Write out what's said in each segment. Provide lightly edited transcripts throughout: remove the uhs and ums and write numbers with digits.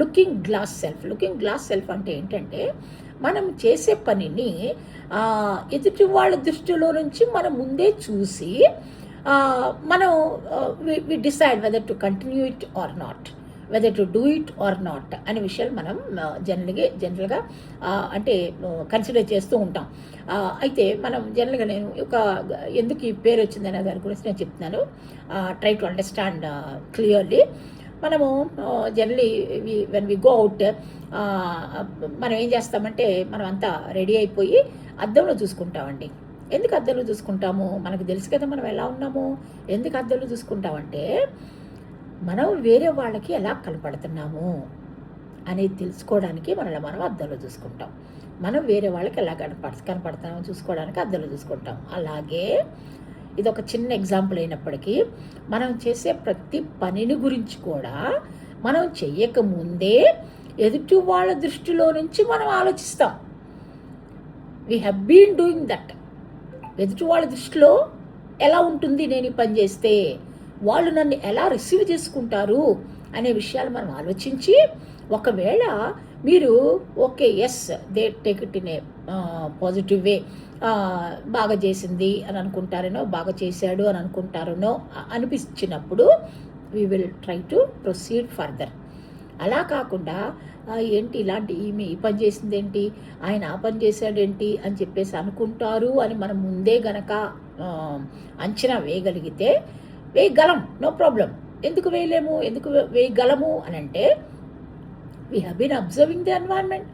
Looking glass self అంటే ఏంటంటే, మనం చేసే పనిని ఎదుటి వాళ్ళ దృష్టిలో నుంచి మనం ముందే చూసి మనం we decide whether to continue it or not, whether to do it or not అనే విషయాలు మనం జనరల్గా అంటే కన్సిడర్ చేస్తూ ఉంటాం. అయితే మనం జనరల్గా నేను ఎందుకు ఈ పేరు వచ్చిందనే దాని గురించి నేను చెప్తున్నాను. Try to understand clearly. మనము generally when we go out, మనం ఏం చేస్తామంటే మనం అంతా రెడీ అయిపోయి అద్దంలో చూసుకుంటామండి. ఎందుకు అద్దంలో చూసుకుంటాము? మనకు తెలుసు కదా మనం ఎలా ఉన్నాము. ఎందుకు అద్దంలో చూసుకుంటామంటే, మనం వేరే వాళ్ళకి ఎలా కనపడుతున్నాము అనేది తెలుసుకోవడానికి మనం అద్దంలో చూసుకుంటాం. మనం వేరే వాళ్ళకి ఎలా కనపడుతున్నామో చూసుకోవడానికి అద్దంలో చూసుకుంటాం. అలాగే ఇది ఒక చిన్న ఎగ్జాంపుల్ అయినప్పటికీ, మనం చేసే ప్రతి పనిని గురించి కూడా మనం చెయ్యకముందే ఎదుటి వాళ్ళ దృష్టిలో నుంచి మనం ఆలోచిస్తాం. We have been doing that. ఎదుటి వాళ్ళ దృష్టిలో ఎలా ఉంటుంది నేను ఈ పని చేస్తే, వాళ్ళు నన్ను ఎలా రిసీవ్ చేసుకుంటారు అనే విషయాలు మనం ఆలోచించి, ఒకవేళ మీరు okay as they take it in a positive way, బాగా చేసింది అని అనుకుంటారనో, బాగా చేశాడు అని అనుకుంటారనో అనిపించినప్పుడు we will try to proceed further. అలా కాకుండా ఏంటి ఈమె ఈ పని చేసిందేంటి, ఆయన ఆ పని చేశాడేంటి అని చెప్పేసి అనుకుంటారు అని మనం ముందే గనక అంచనా వేయగలిగితే వేయగలం, నో ప్రాబ్లం. ఎందుకు వేయగలము అని అంటే, we have been observing the environment.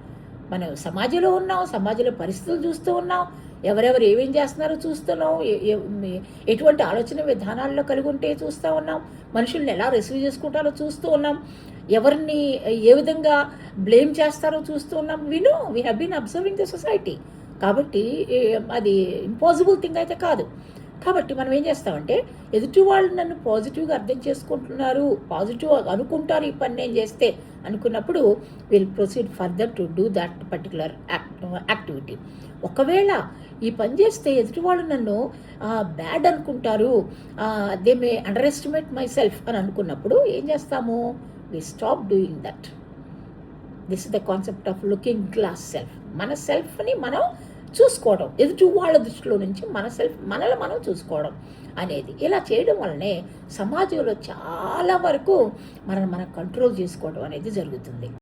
మనం సమాజంలో ఉన్నాం, సమాజంలో పరిస్థితులు చూస్తూ ఉన్నాం, ఎవరెవరు ఏమేం చేస్తున్నారో చూస్తున్నాం, ఎటువంటి ఆలోచన విధానాల్లో కలిగి ఉంటే చూస్తూ ఉన్నాం, మనుషుల్ని ఎలా రిసీవ్ చేసుకుంటారో చూస్తూ ఉన్నాం, ఎవరిని ఏ విధంగా బ్లేమ్ చేస్తారో చూస్తూ ఉన్నాం. We have been observing the society. కాబట్టి అది ఇంపాసిబుల్ థింగ్ అయితే కాదు. కాబట్టి మనం ఏం చేస్తామంటే, ఎదుటి వాళ్ళు నన్ను పాజిటివ్గా అర్థం చేసుకుంటున్నారు, పాజిటివ్ అనుకుంటారు ఈ పని నేను చేస్తే అనుకున్నప్పుడు will proceed further to do that particular activity. ఒకవేళ ఈ పని చేస్తే ఎదుటి వాళ్ళు నన్ను బ్యాడ్ అనుకుంటారు, they may underestimate myself అని అనుకున్నప్పుడు ఏం చేస్తాము? We stop doing that. This is the concept of looking glass self. మన సెల్ఫ్ని మనం చూసుకోవడం, ఎదుటి వాళ్ళ దృష్టిలో నుంచి మనల్ని మనం చూసుకోవడం అనేది. ఇలా చేయడం వల్లనే సమాజంలో చాలా వరకు మనం కంట్రోల్ చేసుకోవడం అనేది జరుగుతుంది.